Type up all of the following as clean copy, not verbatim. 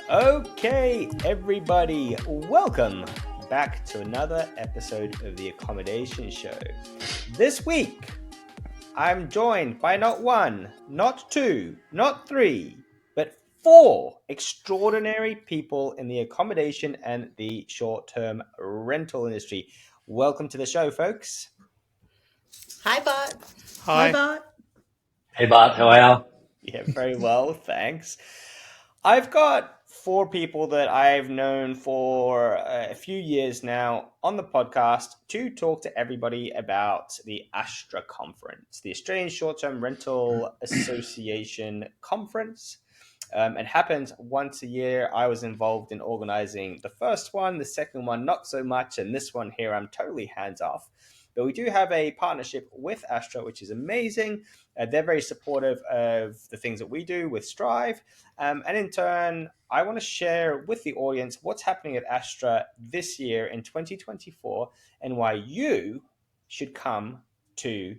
Okay, everybody, welcome back to another episode of the Accommodation Show. This week, I'm joined by not one, not two, not three, but four extraordinary people in the accommodation and the short-term rental industry. Welcome to the show, folks. Hi, Bart. Hi. Bart. Hey Bart, how are you? Yeah, very well, thanks. I've got four people that I've known for a few years now on the podcast to talk to everybody about the Astra conference, the Australian Short-Term Rental Association conference. It happens once a year. I was involved in organizing the first one, the second one, not so much, and this one here, I'm totally hands off. But we do have a partnership with Astra, which is amazing. They're very supportive of the things that we do with Strive. And in turn, I want to share with the audience what's happening at Astra this year in 2024 and why you should come to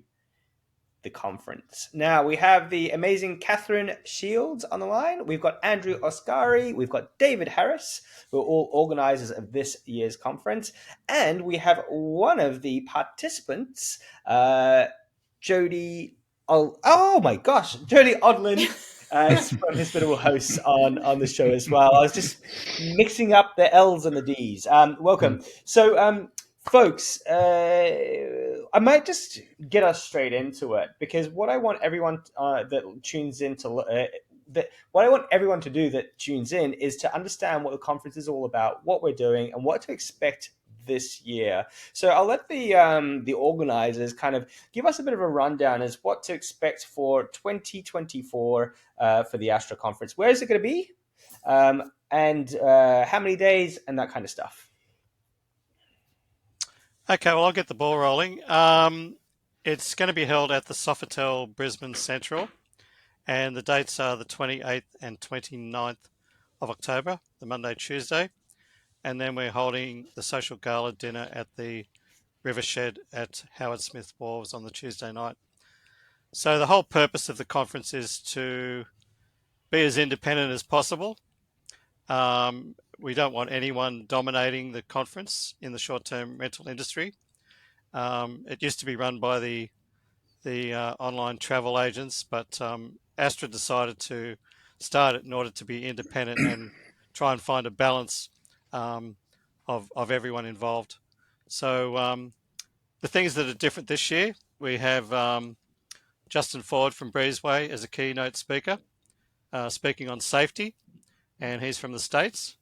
the conference. Now, we have the amazing Catherine Shields on the line. We've got Andrew Oscari. We've got David Harris, who are all organizers of this year's conference. And we have one of the participants, Jodie. Oh my gosh, Jodie Odlin. Is one of his hospitable hosts on the show as well. I was just mixing up the L's and the D's. Welcome. So, folks, I might just get us straight into it because what I want everyone that tunes in to what I want everyone to do that tunes in is to understand what the conference is all about, what we're doing, and what to expect this year. So I'll let the organizers kind of give us a bit of a rundown as what to expect for 2024 for the Astra conference. Where is it going to be? And how many days and that kind of stuff. Okay, well, I'll get the ball rolling. It's going to be held at the Sofitel Brisbane Central, and the dates are the 28th and 29th of October, the Monday, Tuesday. And then we're holding the social gala dinner at the Rivershed at Howard Smith Wharves on the Tuesday night. So the whole purpose of the conference is to be as independent as possible. We don't want anyone dominating the conference in the short-term rental industry. It used to be run by the online travel agents, but Astra decided to start it in order to be independent and try and find a balance of everyone involved. So the things that are different this year, we have Justin Ford from Breezeway as a keynote speaker, speaking on safety, and he's from the States.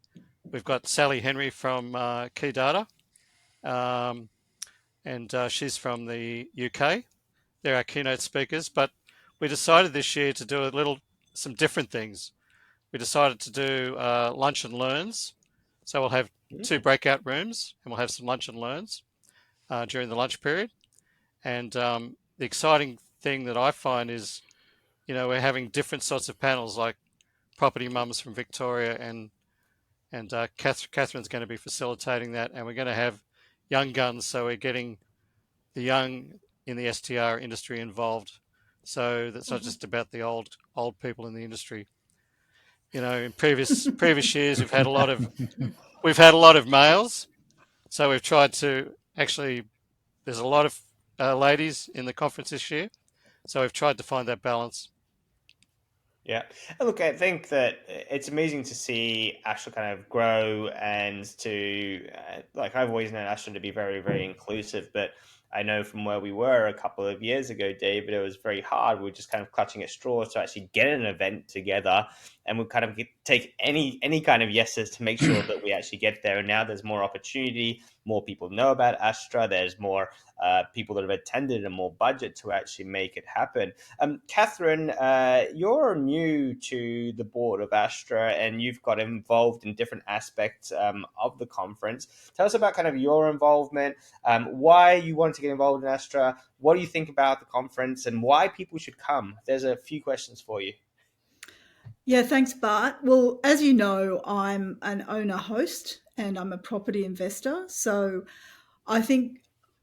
We've got Sally Henry from Key Data, and she's from the UK. They're our keynote speakers, but we decided this year to do some different things. We decided to do lunch and learns. So we'll have two breakout rooms and we'll have some lunch and learns during the lunch period. And the exciting thing that I find is, we're having different sorts of panels like property mums from Victoria and Catherine's going to be facilitating that. And we're going to have young guns. So we're getting the young in the STR industry involved. So that's not just about the old people in the industry. In previous years we've had a lot of males. So we've tried to there's a lot of ladies in the conference this year. So we've tried to find that balance. Yeah. And look, I think that it's amazing to see Astra kind of grow and to, I've always known Astra to be very, very inclusive, but I know from where we were a couple of years ago, David, it was very hard. We were just kind of clutching at straws to actually get an event together, and we kind of take any kind of yeses to make sure that we actually get there. And now there's more opportunity, more people know about Astra. There's more people that have attended and more budget to actually make it happen. Catherine, you're new to the board of Astra and you've got involved in different aspects of the conference. Tell us about kind of your involvement, why you wanted to get involved in Astra, what do you think about the conference, and why people should come? There's a few questions for you. Yeah, thanks, Bart. Well, as you know, I'm an owner host and I'm a property investor. So I think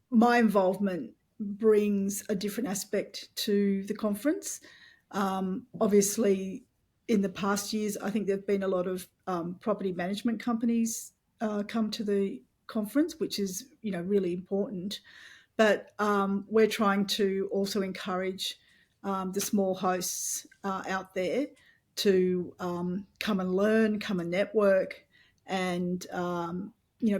my involvement brings a different aspect to the conference. Obviously, in the past years, I think there've been a lot of property management companies come to the conference, which is really important. But we're trying to also encourage the small hosts out there to come and learn, come and network, and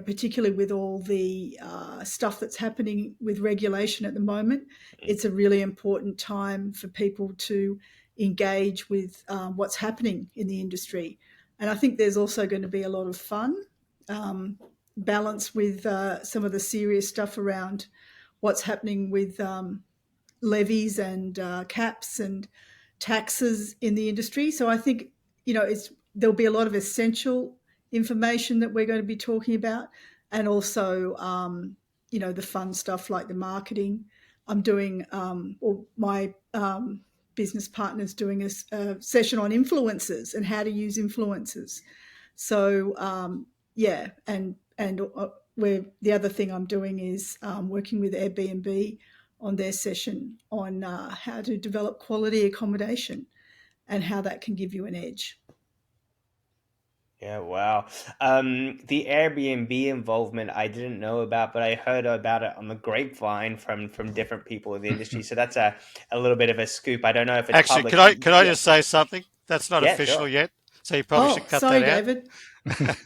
particularly with all the stuff that's happening with regulation at the moment, it's a really important time for people to engage with what's happening in the industry. And I think there's also going to be a lot of fun balanced with some of the serious stuff around what's happening with levies and caps and taxes in the industry. So I think there'll be a lot of essential information that we're going to be talking about, and also the fun stuff like the marketing. I'm doing, or my business partner's doing a session on influencers and how to use influencers. So and where the other thing I'm doing is working with Airbnb on their session on how to develop quality accommodation and how that can give you an edge. Yeah, wow. The Airbnb involvement I didn't know about, but I heard about it on the grapevine from different people in the industry. So that's a little bit of a scoop. I don't know if it's Actually, public. could I Yeah, just say something? That's not yeah, official sure. yet, so you probably Oh, should cut sorry, that out. David.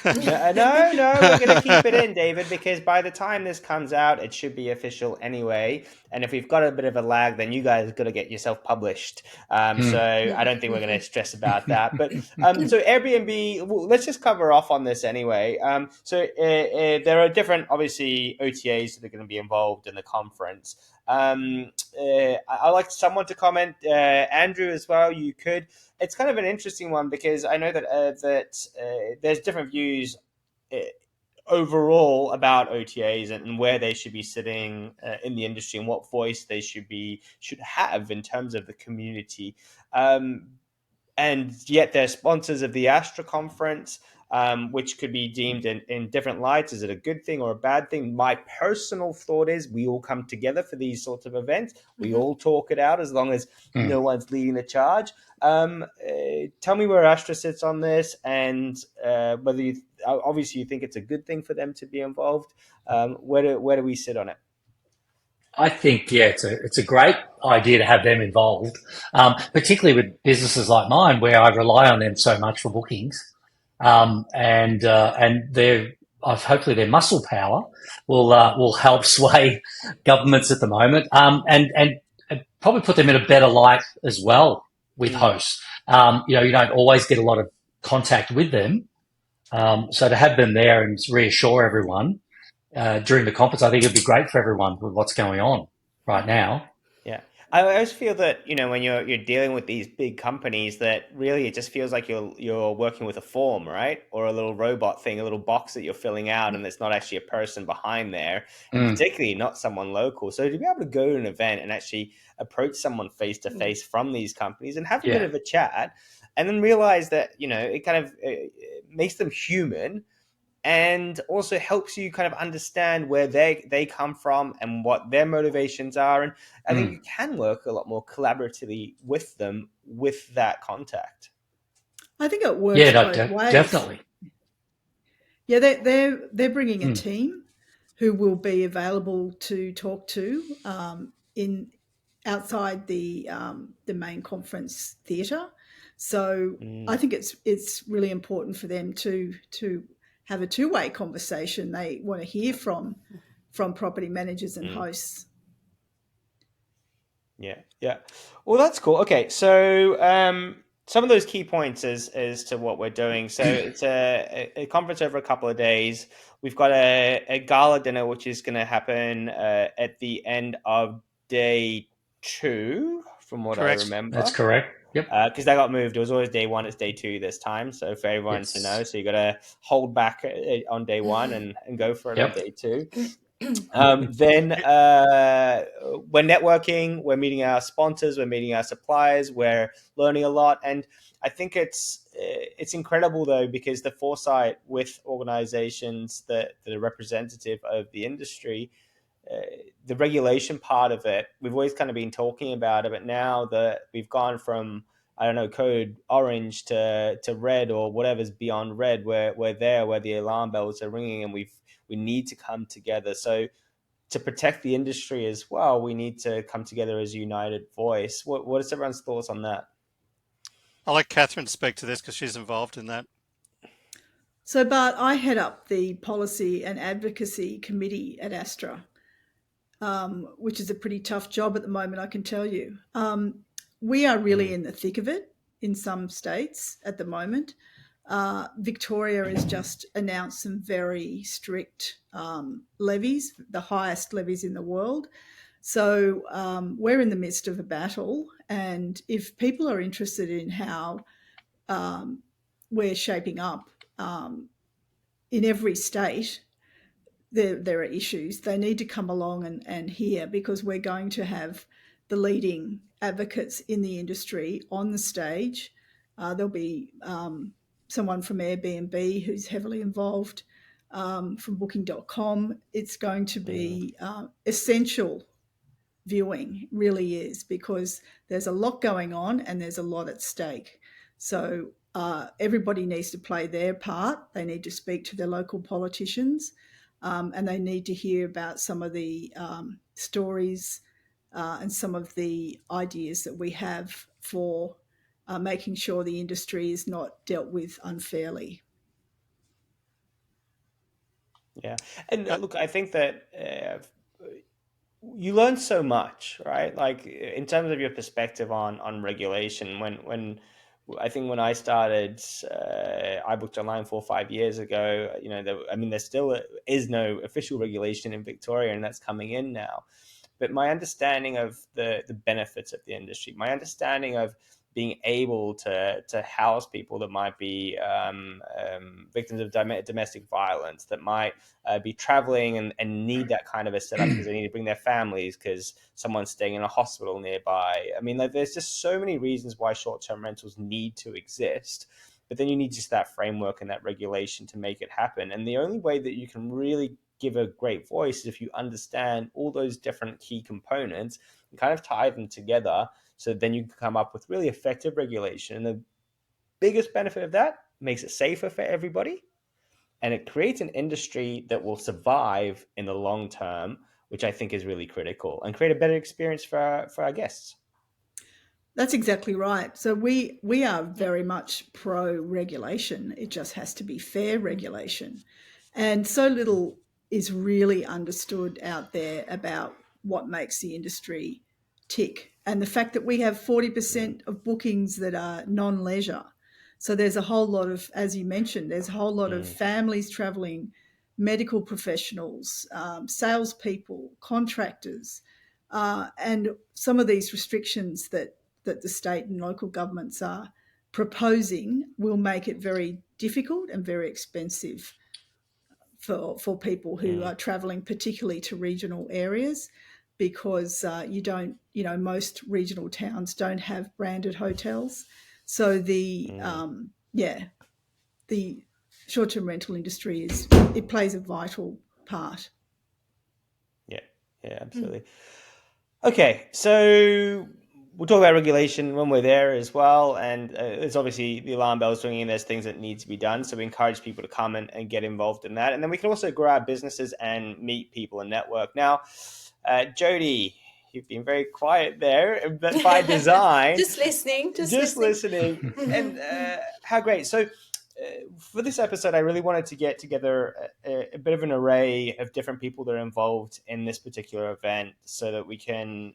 No, we're going to keep it in, David, because by the time this comes out, it should be official anyway. And if we've got a bit of a lag, then you guys got to get yourself published. So I don't think we're going to stress about that. But so Airbnb, well, let's just cover off on this anyway. There are different, obviously, OTAs that are going to be involved in the conference. I'd like someone to comment, Andrew, as well. You could. It's kind of an interesting one because I know that there's different views uh, overall about OTAs and where they should be sitting in the industry and what voice they should have in terms of the community. Um, and yet they're sponsors of the Astra conference, which could be deemed in different lights. Is it a good thing or a bad thing? My personal thought is we all come together for these sorts of events. We all talk it out as long as no one's leading the charge. Tell me where Astra sits on this, and whether you obviously you think it's a good thing for them to be involved. Where do we sit on it? I think, yeah, it's a great idea to have them involved, particularly with businesses like mine where I rely on them so much for bookings. And their hopefully their muscle power will help sway governments at the moment, and probably put them in a better light as well with hosts. You don't always get a lot of contact with them, so to have them there and reassure everyone during the conference, I think it'd be great for everyone with what's going on right now. Yeah. I always feel that, when you're dealing with these big companies, that really it just feels like you're working with a form, right? Or a little robot thing, a little box that you're filling out, and there's not actually a person behind there, and particularly not someone local. So to be able to go to an event and actually approach someone face to face from these companies and have a bit Yeah. of a chat, and then realize that, it kind of makes them human, and also helps you kind of understand where they come from and what their motivations are. And I think you can work a lot more collaboratively with them with that contact. I think it Yeah, works no, both ways. definitely. Yeah, they're bringing a team who will be available to talk to in outside the main conference theatre. So I think it's really important for them to have a two-way conversation. They want to hear from property managers and hosts. Yeah. Well, that's cool. Okay, so some of those key points as to what we're doing. So it's a conference over a couple of days. We've got a gala dinner which is going to happen at the end of day 2, from what I Correct. That's remember. correct. Yep. Because that got moved. It was always day 1. It's day 2 this time. So for everyone to know, Yes. so you got to hold back on day 1 and go for it on Yep. day 2. Then we're networking, we're meeting our sponsors, we're meeting our suppliers, we're learning a lot. And I think it's incredible, though, because the foresight with organizations that are representative of the industry, the regulation part of it, we've always kind of been talking about it, but now that we've gone from I don't know, code orange to red or whatever's beyond red. We're there where the alarm bells are ringing, and we need to come together. So to protect the industry as well, we need to come together as a united voice. What is everyone's thoughts on that? I'll let Catherine speak to this because she's involved in that. So, Bart, I head up the policy and advocacy committee at Astra, which is a pretty tough job at the moment, I can tell you. We are really in the thick of it in some states at the moment. Victoria has just announced some very strict levies, the highest levies in the world. So we're in the midst of a battle. And if people are interested in how we're shaping up in every state, there are issues. They need to come along and hear, because we're going to have the leading advocates in the industry on the stage. There'll be someone from Airbnb who's heavily involved, from Booking.com. It's going to be essential viewing, really is, because there's a lot going on and there's a lot at stake. So everybody needs to play their part. They need to speak to their local politicians, and they need to hear about some of the stories and some of the ideas that we have for making sure the industry is not dealt with unfairly. Yeah, and look, I think that you learn so much, right? Like in terms of your perspective on regulation. When I think when I started iBooked.Online 4 or 5 years ago, there still is no official regulation in Victoria, and that's coming in now. But my understanding of the benefits of the industry, my understanding of being able to house people that might be victims of domestic violence, that might be traveling and need that kind of a setup because they need to bring their families because someone's staying in a hospital nearby. I mean, like, there's just so many reasons why short-term rentals need to exist. But then you need just that framework and that regulation to make it happen. And the only way that you can really give a great voice is if you understand all those different key components and kind of tie them together, so then you can come up with really effective regulation. And the biggest benefit of that, makes it safer for everybody, and it creates an industry that will survive in the long term, which I think is really critical, and create a better experience for our guests. That's exactly right. So we are very much pro regulation. It just has to be fair regulation. And so little is really understood out there about what makes the industry tick. And the fact that we have 40% of bookings that are non-leisure. So there's a whole lot of, as you mentioned, there's a whole lot of families traveling, medical professionals, salespeople, contractors, and some of these restrictions that the state and local governments are proposing will make it very difficult and very expensive for people who are travelling, particularly to regional areas, because most regional towns don't have branded hotels. So the short-term rental industry plays a vital part. Yeah, absolutely. Okay, so we'll talk about regulation when we're there as well. And there's obviously the alarm bells ringing, and there's things that need to be done. So we encourage people to come and get involved in that. And then we can also grow our businesses and meet people and network. Now, Jodie, you've been very quiet there, but by design. Just listening. Just listening. And how great. So for this episode, I really wanted to get together a bit of an array of different people that are involved in this particular event so that we can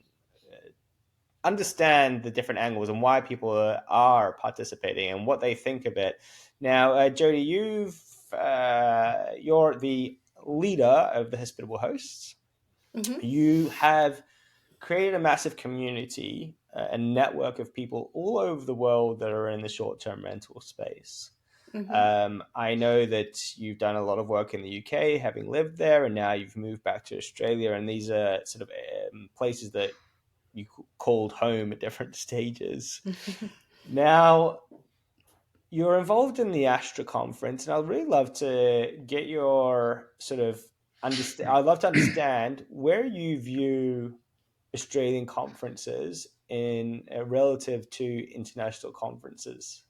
understand the different angles and why people are participating and what they think of it. Now, Jodie, you're the leader of the Hospitable Hosts. You have created a massive community, a network of people all over the world that are in the short-term rental space. I know that you've done a lot of work in the UK, having lived there, and now you've moved back to Australia, and these are sort of places that you called home at different stages. Now, you're involved in the Astra conference, and I'd really love to get your sort of I'd love to understand where you view Australian conferences in relative to international conferences?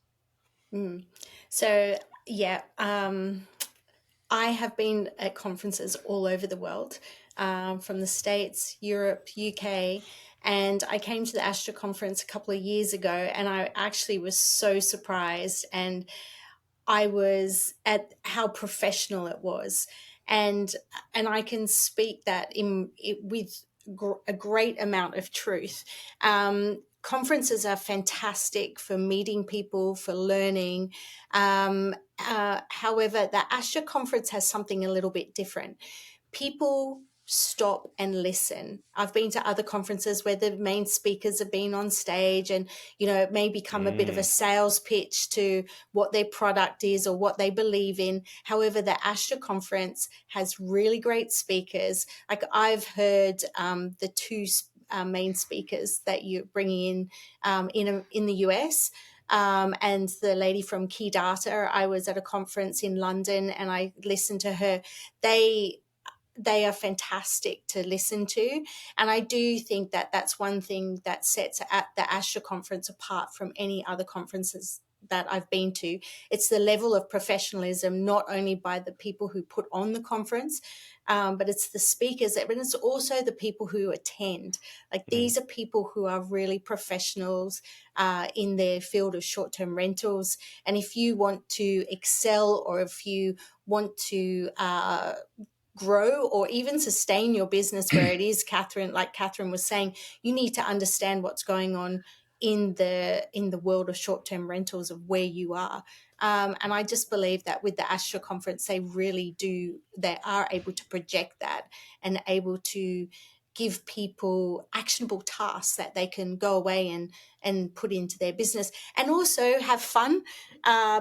So, yeah, I have been at conferences all over the world, from the States, Europe, UK, and I came to the Astra conference a couple of years ago, and I actually was so surprised, and I was at how professional it was, and I can speak that with a great amount of truth. Conferences are fantastic for meeting people, for learning. However, the Astra conference has something a little bit different. People stop and listen. I've been to other conferences where the main speakers have been on stage, and it may become a bit of a sales pitch to what their product is or what they believe in. However, the Astra conference has really great speakers. Like, I've heard the two main speakers that you're bringing in the US. And the lady from Key Data, I was at a conference in London and I listened to her. They are fantastic to listen to. And I do think that that's one thing that sets at the Astra conference apart from any other conferences that I've been to. It's the level of professionalism, not only by the people who put on the conference, but it's the speakers, but it's also the people who attend. Like, these are people who are really professionals in their field of short-term rentals. And if you want to excel, or if you want to grow or even sustain your business where it is, like Catherine was saying, you need to understand what's going on in the world of short-term rentals of where you are. And I just believe that with the Astra conference, they are able to project that and able to give people actionable tasks that they can go away and put into their business, and also have fun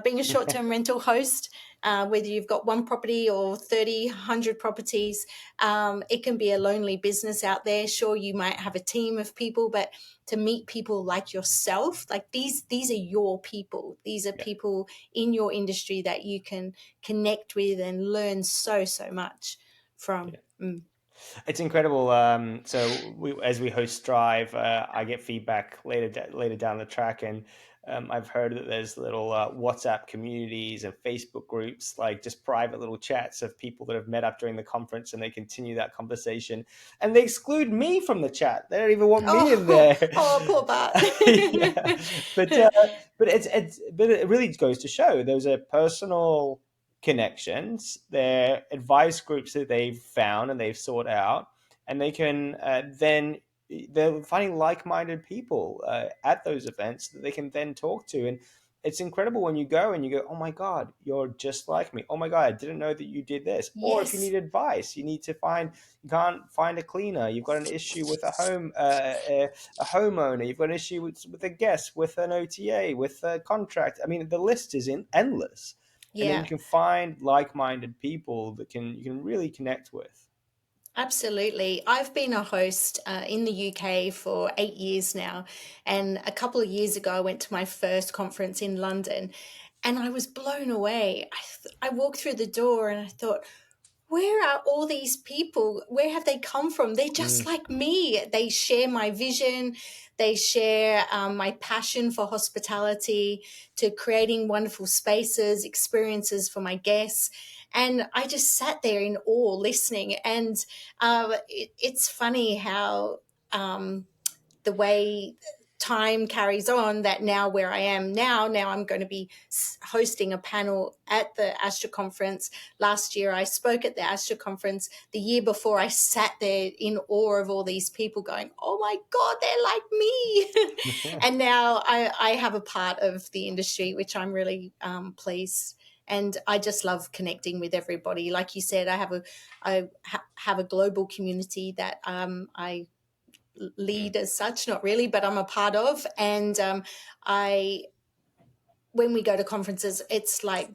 being a short-term rental host. Whether you've got one property or 30, 100 properties, it can be a lonely business out there. Sure, you might have a team of people, but to meet people like yourself, like these are your people. These are people in your industry that you can connect with and learn so much from. It's incredible. As we host Strive, I get feedback later down the track, and I've heard that there's little WhatsApp communities and Facebook groups, like just private little chats of people that have met up during the conference, and they continue that conversation, and they exclude me from the chat. They don't even want me in there. Poor Bart. Yeah, but it really goes to show there's a personal connections, their advice groups that they've found and they've sought out, and they can then they're finding like-minded people at those events that they can then talk to. And it's incredible when you go and you go, oh my god, you're just like me. Oh my god, I didn't know that you did this. Or if you Yes. need advice, you can't find a cleaner, you've got an issue with a homeowner, you've got an issue with a guest, with an OTA, with a contract. I mean, the list is endless. And then Yeah. you can find like-minded people that you can really connect with. Absolutely. I've been a host in the UK for 8 years now. And a couple of years ago, I went to my first conference in London and I was blown away. I walked through the door and I thought, where are all these people? Where have they come from? They're just like me. They share my vision. They share my passion for hospitality, to creating wonderful spaces, experiences for my guests. And I just sat there in awe listening. And it's funny how the way time carries on, that now where I am now I'm going to be hosting a panel at the Astra conference. Last year I spoke at the Astra conference. The year before, I sat there in awe of all these people going, oh my god, they're like me. And now I have a part of the industry which I'm really pleased, and I just love connecting with everybody. Like you said, I have a global community that I lead as such, not really, but I'm a part of. And when we go to conferences, it's like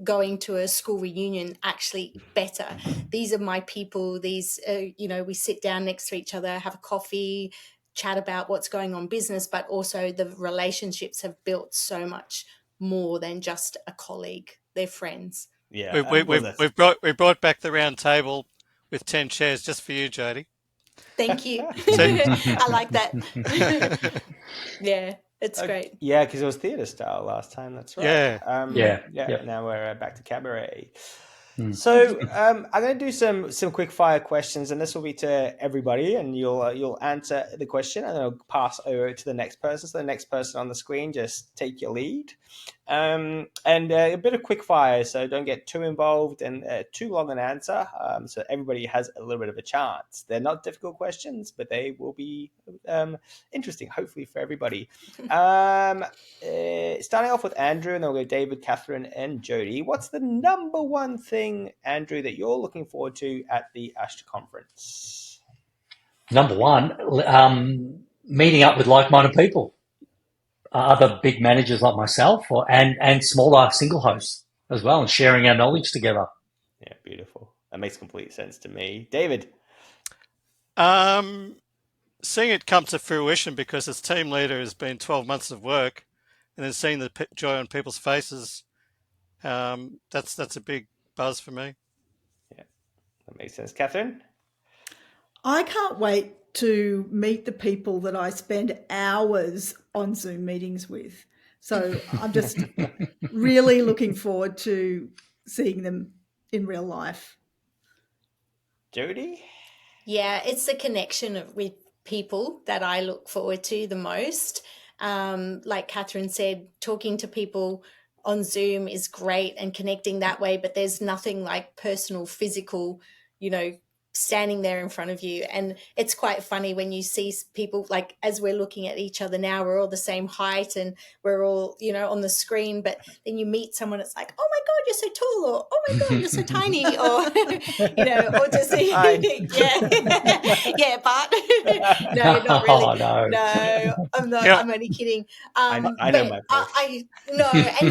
going to a school reunion, actually better. These are my people. We sit down next to each other, have a coffee, chat about what's going on business, but also the relationships have built so much more than just a colleague. They're friends. Yeah, We, we, well, we've, that's we've brought back the round table with 10 chairs just for you, Jodie. Thank you. So- I like that. Yeah, it's great. Yeah, because it was theatre style last time. That's right. Yeah. Yeah. Now we're back to cabaret. Mm. So I'm going to do some quick fire questions, and this will be to everybody, and you'll answer the question, and then I'll pass over to the next person. So the next person on the screen, just take your lead, and a bit of quick fire. So don't get too involved and too long an answer. So everybody has a little bit of a chance. They're not difficult questions, but they will be interesting, hopefully for everybody. Starting off with Andrew, and then we'll go David, Catherine, and Jodie. What's the number one thing, Andrew, that you're looking forward to at the Astra conference? Number one, meeting up with like-minded people, other big managers like myself, and smaller single hosts as well, and sharing our knowledge together. Yeah, beautiful. That makes complete sense to me. David? Seeing it come to fruition, because as team leader has been 12 months of work, and then seeing the joy on people's faces, that's a big buzz for me. Yeah, that makes sense. Catherine? I can't wait to meet the people that I spend hours on Zoom meetings with. So I'm just really looking forward to seeing them in real life. Jodie? Yeah, it's the connection with people that I look forward to the most. Like Catherine said, talking to people on Zoom is great and connecting that way, but there's nothing like personal, physical, standing there in front of you. And it's quite funny when you see people, like as we're looking at each other now, we're all the same height and we're all, on the screen, but then you meet someone, it's like, oh my God, you're so tall, or oh my God, you're so tiny, or, or just, yeah, but no, not really. Oh, no. No, I'm not, Yeah. I'm only kidding. I know my place. No, and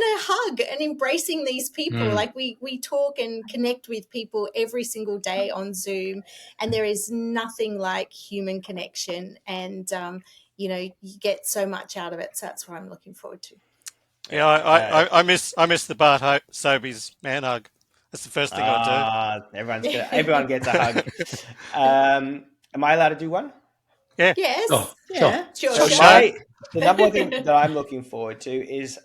a hug and embracing these people. Like we talk and connect with people every single day on Zoom, and there is nothing like human connection, and you get so much out of it. So that's what I'm looking forward to. Yeah, I miss the Bart Sobeys man hug. That's the first thing I do. Everyone gets a hug. Am I allowed to do one? Yeah. Yes. Oh, Yeah. Sure. So Sure. the number one thing that I'm looking forward to is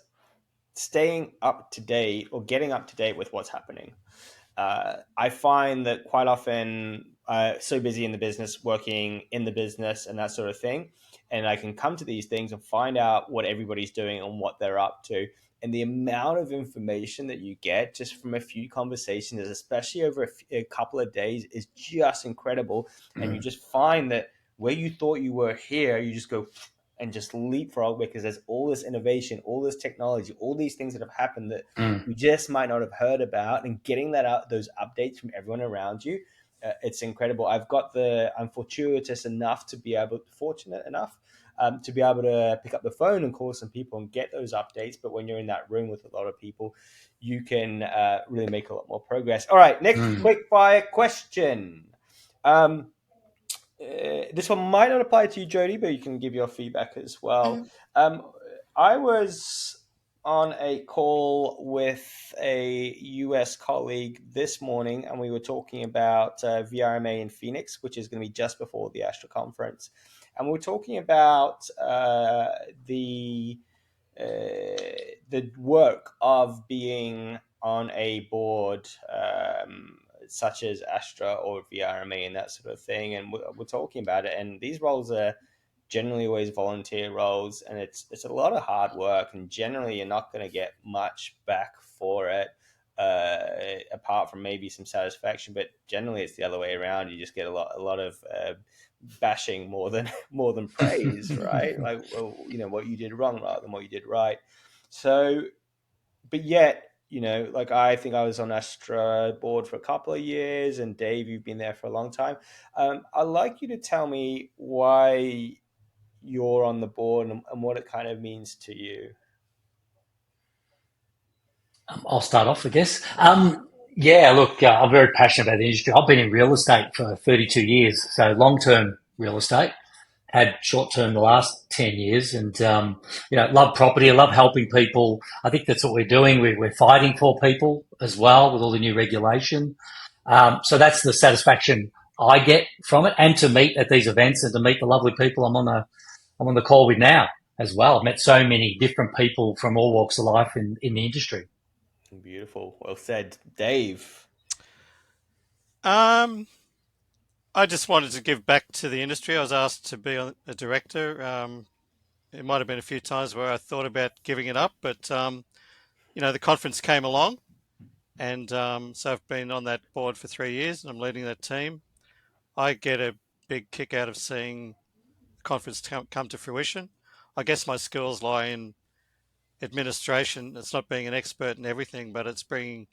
staying up to date, or getting up to date with what's happening. I find that quite often so busy in the business, working in the business and that sort of thing, and I can come to these things and find out what everybody's doing and what they're up to. And the amount of information that you get just from a few conversations, especially over a couple of days, is just incredible. And you just find that where you thought you were here, you just go and just leapfrog, because there's all this innovation, all this technology, all these things that have happened that we just might not have heard about, and getting that out, those updates from everyone around you, it's incredible. I'm fortunate enough to be able to pick up the phone and call some people and get those updates. But when you're in that room with a lot of people, you can really make a lot more progress. All right, next quick fire question. This one might not apply to you, Jodie, but you can give your feedback as well. I was on a call with a US colleague this morning, and we were talking about VRMA in Phoenix, which is going to be just before the Astra conference. And we were talking about the work of being on a board such as Astra or VRMA and that sort of thing. And we're talking about it. And these roles are generally always volunteer roles, and it's a lot of hard work. And generally, you're not going to get much back for it, apart from maybe some satisfaction. But generally, it's the other way around. You just get a lot of bashing more than praise, right? Like, well, what you did wrong rather than what you did right. So, but yet, like, I think I was on Astra board for a couple of years, and Dave, you've been there for a long time. I'd like you to tell me why you're on the board and what it kind of means to you. I'll start off, I guess. Yeah, look, I'm very passionate about the industry. I've been in real estate for 32 years, so long-term real estate. Had short-term the last 10 years, and love property. I love helping people. I think that's what we're doing. We're fighting for people as well with all the new regulation. So that's the satisfaction I get from it, and to meet at these events and to meet the lovely people I'm on the call with now as well. I've met so many different people from all walks of life in the industry. Beautiful. Well said, Dave. I just wanted to give back to the industry. I was asked to be a director. It might have been a few times where I thought about giving it up, but the conference came along, and so I've been on that board for 3 years, and I'm leading that team. I get a big kick out of seeing the conference come to fruition. I guess my skills lie in administration. It's not being an expert in everything, but it's bringing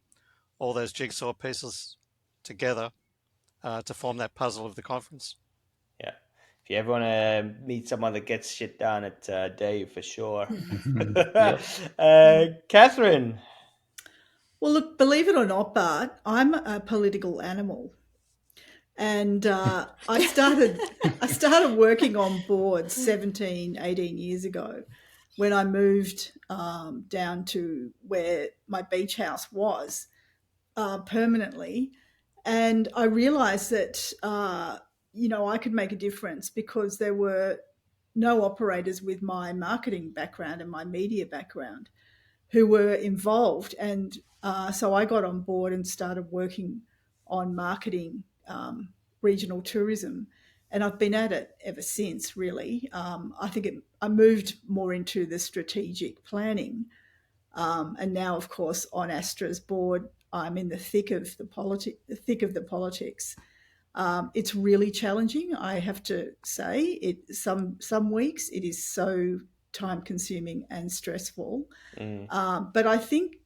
all those jigsaw pieces together to form that puzzle of the conference. Yeah. If you ever want to meet someone that gets shit done, it's Dave for sure. Catherine. Well, look, believe it or not, Bart, I'm a political animal. And I started working on boards 17, 18 years ago when I moved down to where my beach house was permanently. And I realized that, I could make a difference because there were no operators with my marketing background and my media background who were involved. And so I got on board and started working on marketing regional tourism. And I've been at it ever since, really. I think I moved more into the strategic planning. And now, of course, on Astra's board, I'm in the thick of the politics. It's really challenging, I have to say. Some weeks it is so time consuming and stressful. But I think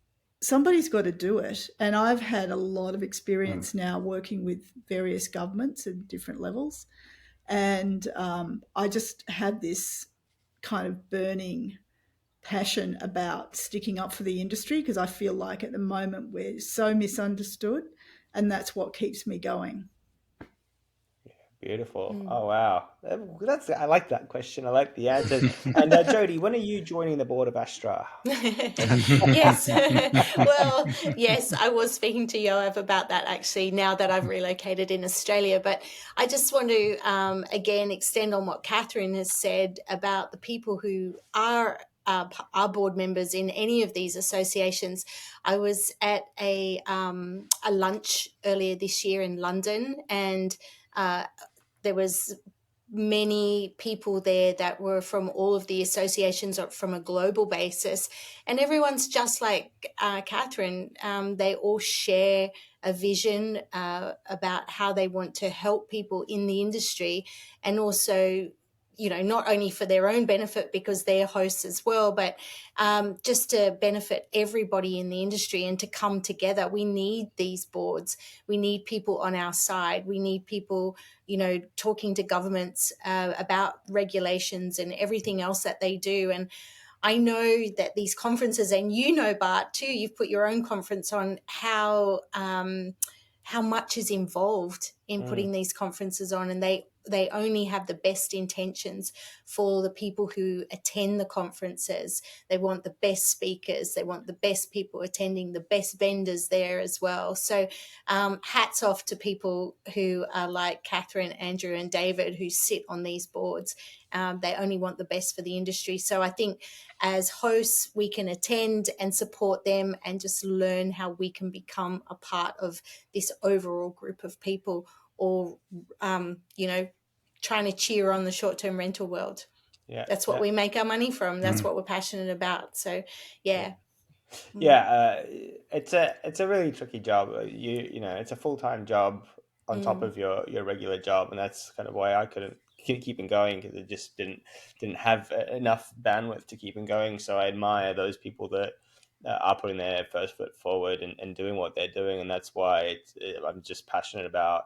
somebody's got to do it. And I've had a lot of experience now working with various governments at different levels. And I just had this kind of burning passion about sticking up for the industry because I feel like at the moment we're so misunderstood, and that's what keeps me going. Beautiful. Oh, wow. I like that question. I like the answers. And Jodie, when are you joining the board of Astra? Yes. Well, yes, I was speaking to Yoav about that actually now that I've relocated in Australia. But I just want to, again, extend on what Catherine has said about the people who are board members in any of these associations. I was at a lunch earlier this year in London, and there was many people there that were from all of the associations from a global basis, and everyone's just like Catherine. They all share a vision about how they want to help people in the industry, and also not only for their own benefit because they're hosts as well, but just to benefit everybody in the industry and to come together. We need these boards. We need people on our side. We need people talking to governments about regulations and everything else that they do. And I know that these conferences, and Bart too, you've put your own conference on, how much is involved in putting these conferences on, and they only have the best intentions for the people who attend the conferences. They want the best speakers. They want the best people attending, the best vendors there as well. So hats off to people who are like Catherine, Andrew and David, who sit on these boards. They only want the best for the industry. So I think as hosts, we can attend and support them and just learn how we can become a part of this overall group of people, or trying to cheer on the short-term rental world. Yeah, that's what we make our money from. That's what we're passionate about. So it's a really tricky job. It's a full-time job on top of your regular job, and that's kind of why I couldn't keep it going, because it just didn't have enough bandwidth to keep it going. So I admire those people that are putting their first foot forward and doing what they're doing, and that's why I'm just passionate about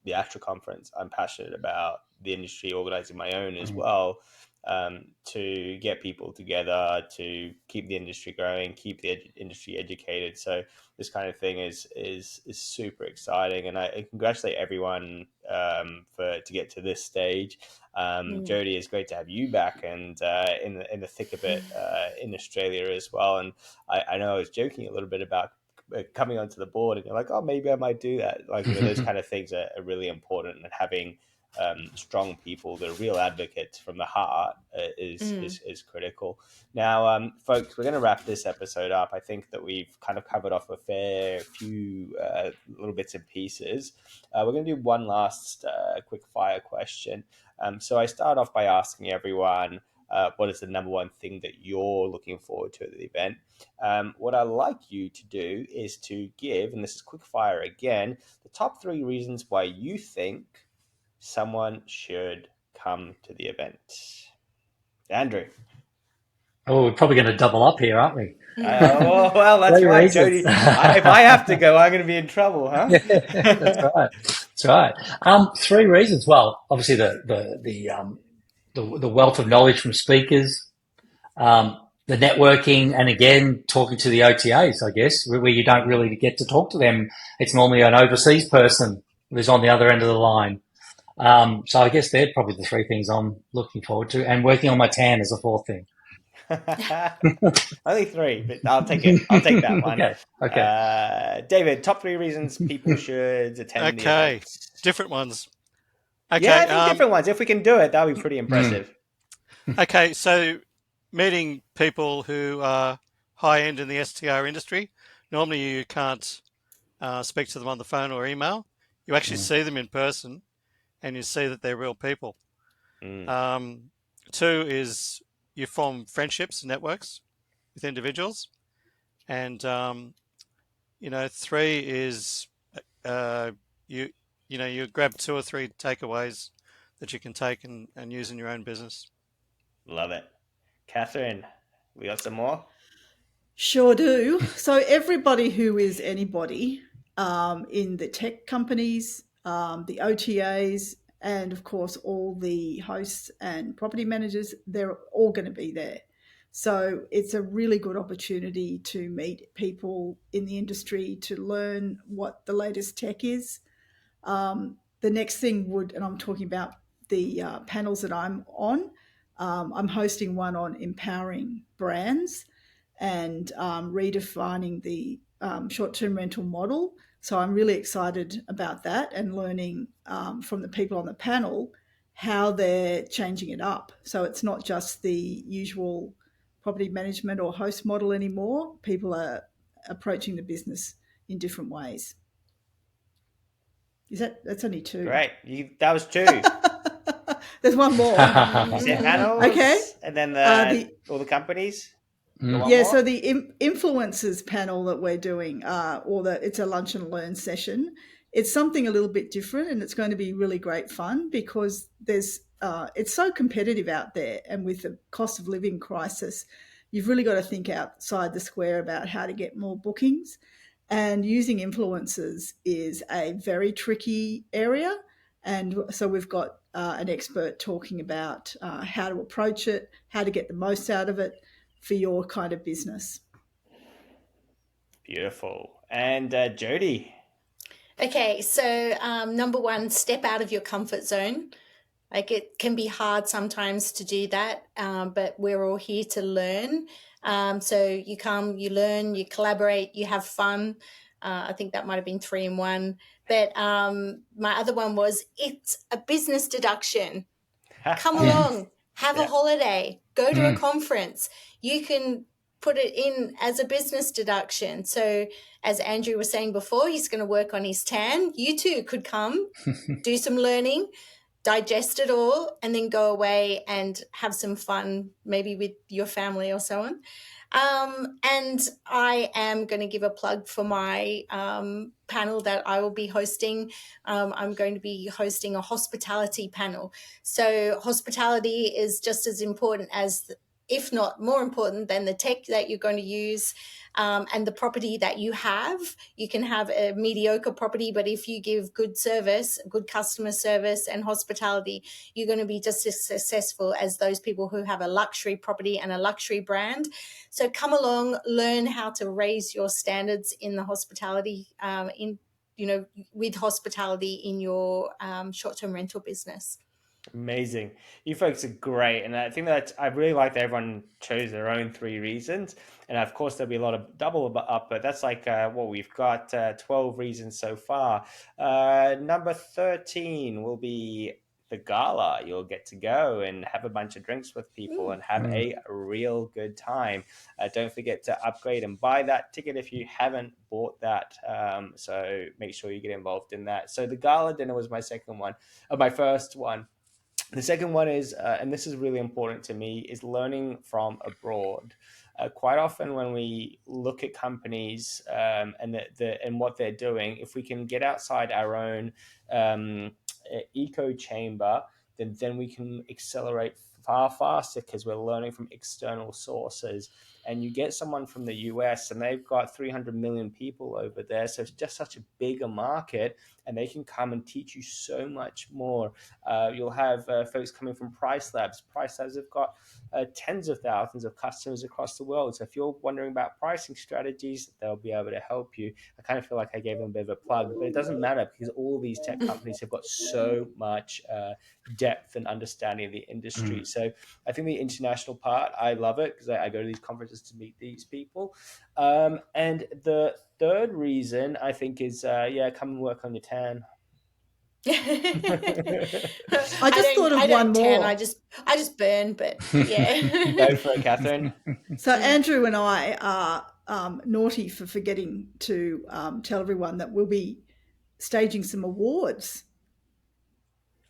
the Astra conference. I'm passionate about the industry organizing my own as well, to get people together, to keep the industry growing, keep the industry educated. So this kind of thing is super exciting, and I congratulate everyone to get to this stage. Jodie, it's great to have you back and in the thick of it in Australia as well. And I know I was joking a little bit about coming onto the board, and you're like, oh, maybe I might do that. Like, those kind of things are really important, and having strong people that are real advocates from the heart is critical. Now, folks, we're going to wrap this episode up. I think that we've kind of covered off a fair few little bits and pieces. We're going to do one last quick fire question. So I start off by asking everyone, what is the number one thing that you're looking forward to at the event? What I'd like you to do is to give, and this is quick fire again, the top 3 reasons why you think someone should come to the event. Andrew. Oh, we're probably going to double up here, aren't we? Well, that's 3 right, reasons. Jodie. If I have to go, I'm going to be in trouble, huh? Yeah, that's right. That's right. 3 reasons. Well, obviously the wealth of knowledge from speakers, the networking, and again talking to the OTAs, I guess, where you don't really get to talk to them. It's normally an overseas person who's on the other end of the line. So I guess they're probably the 3 things I'm looking forward to, and working on my tan is a 4th thing. Only 3, but I'll take it. I'll take that one. Okay. David, top 3 reasons people should attend the event. Different ones. Okay. Yeah, I think different ones. If we can do it, that'll be pretty impressive. Okay, so meeting people who are high-end in the STR industry, normally you can't speak to them on the phone or email. You actually see them in person, and you see that they're real people. 2 is you form friendships and networks with individuals. And, 3 is you grab 2 or 3 takeaways that you can take and use in your own business. Love it. Catherine, we got some more? Sure do. So everybody who is anybody in the tech companies, the OTAs, and of course all the hosts and property managers, they're all going to be there. So it's a really good opportunity to meet people in the industry, to learn what the latest tech is. The next thing would, and I'm talking about the panels that I'm on, I'm hosting one on empowering brands and redefining the short-term rental model. So I'm really excited about that, and learning from the people on the panel how they're changing it up. So it's not just the usual property management or host model anymore. People are approaching the business in different ways. That's only 2. Great. That was 2. There's one more. You said panels, okay, and then all the companies. Yeah, so the influencers panel that we're doing, it's a lunch and learn session. It's something a little bit different, and it's going to be really great fun because it's so competitive out there, and with the cost of living crisis, you've really got to think outside the square about how to get more bookings. And using influencers is a very tricky area. And so we've got an expert talking about how to approach it, how to get the most out of it for your kind of business. Beautiful. And Jodie. Okay, so number 1, step out of your comfort zone. Like, it can be hard sometimes to do that, but we're all here to learn. So you come, you learn, you collaborate, you have fun. I think that might have been 3 in 1. But my other one was, it's a business deduction. Come along, have a holiday, go to a conference. You can put it in as a business deduction. So as Andrew was saying before, he's going to work on his tan. You too could come, do some learning, digest it all, and then go away and have some fun, maybe with your family or so on. And I am going to give a plug for my panel that I will be hosting. I'm going to be hosting a hospitality panel. So hospitality is just as important as, if not more important than, the tech that you're going to use and the property that you have. You can have a mediocre property, but if you give good service, good customer service and hospitality, you're going to be just as successful as those people who have a luxury property and a luxury brand. So come along, learn how to raise your standards in the hospitality, with hospitality in your short-term rental business. Amazing. You folks are great. And I think that I really like that everyone chose their own 3 reasons. And of course, there'll be a lot of double up, but that's like what we've got 12 reasons so far. Number 13 will be the gala. You'll get to go and have a bunch of drinks with people and have a real good time. Don't forget to upgrade and buy that ticket if you haven't bought that. So make sure you get involved in that. So the gala dinner was my second one, my first one. The second one is, and this is really important to me, is learning from abroad. Quite often, when we look at companies and what they're doing, if we can get outside our own echo chamber, then we can accelerate far faster because we're learning from external sources. And you get someone from the US, and they've got 300 million people over there, so it's just such a bigger market, and they can come and teach you so much more. You'll have folks coming from Price Labs. Price Labs have got tens of thousands of customers across the world. So if you're wondering about pricing strategies, they'll be able to help you. I kind of feel like I gave them a bit of a plug, but it doesn't matter because all these tech companies have got so much depth and understanding of the industry. So I think the international part, I love it because I go to these conferences to meet these people. And the third reason I think is, come and work on your tan. I just thought of I one don't tan. more. I just burn. But yeah. Go for it, Catherine. So Andrew and I are naughty for forgetting to tell everyone that we'll be staging some awards.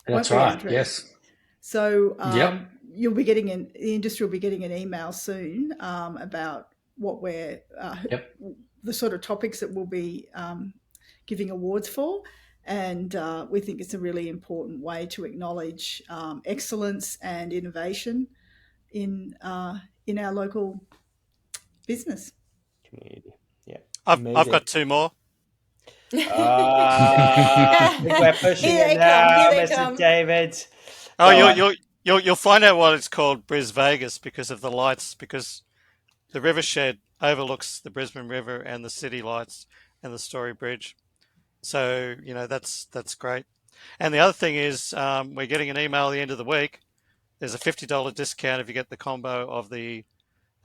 That's won't we, right. Andrew? Yes. So Yep. you'll be getting the industry will be getting an email soon about what we're Yep. the sort of topics that we'll be giving awards for. And we think it's a really important way to acknowledge excellence and innovation in our local business. Community. Yeah. I've got two more. I think we're pushing Here it they come. now, Here they Mr. come. David. Oh, Go on. you'll find out why it's called Bris Vegas because of the lights. Because the river shed overlooks the Brisbane River and the city lights and the Story Bridge. So that's great. And the other thing is, we're getting an email at the end of the week. There's a $50 discount if you get the combo of the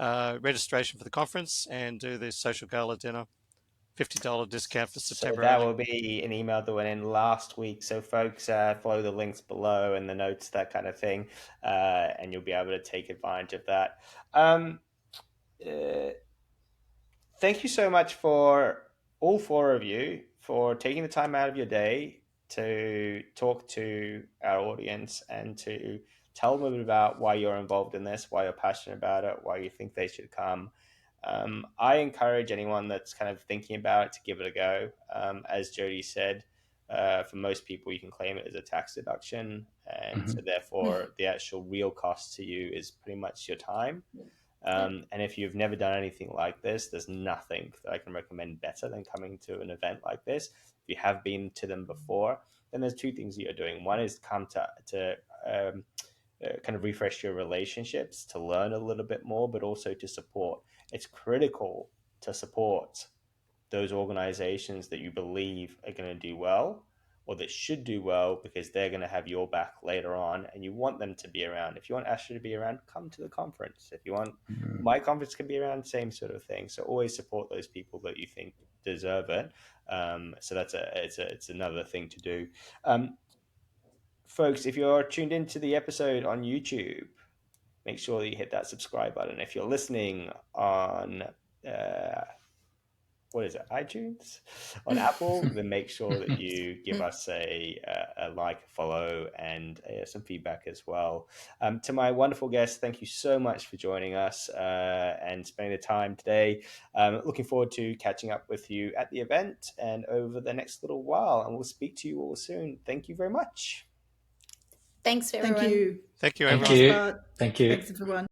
registration for the conference and do the social gala dinner. $50 discount for So September that only. will be an email that went in last week. So folks, follow the links below and the notes, that kind of thing, and you'll be able to take advantage of that. Thank you so much for all four of you for taking the time out of your day to talk to our audience and to tell them a bit about why you're involved in this, why you're passionate about it, why you think they should come. I encourage anyone that's kind of thinking about it to give it a go. As Jodie said, for most people, you can claim it as a tax deduction. And so therefore, the actual real cost to you is pretty much your time. And if you've never done anything like this, there's nothing that I can recommend better than coming to an event like this. If you have been to them before, then there's two things that you're doing. One is come to kind of refresh your relationships, to learn a little bit more, but also to support. It's critical to support those organizations that you believe are going to do well or that should do well because they're going to have your back later on and you want them to be around. If you want Astra to be around, come to the conference. If you want my conference can be around, same sort of thing. So always support those people that you think deserve it. So it's another thing to do. Folks, if you're tuned into the episode on YouTube, make sure that you hit that subscribe button. If you're listening on what is it, iTunes, on Apple, then make sure that you give us a like, a follow, and some feedback as well. To my wonderful guests, thank you so much for joining us and spending the time today. Looking forward to catching up with you at the event and over the next little while, and we'll speak to you all soon. Thank you very much. Thanks, everyone. Thank you. Thank you, Thank everyone. you. Thanks, Bart. Thank you. Thanks, everyone.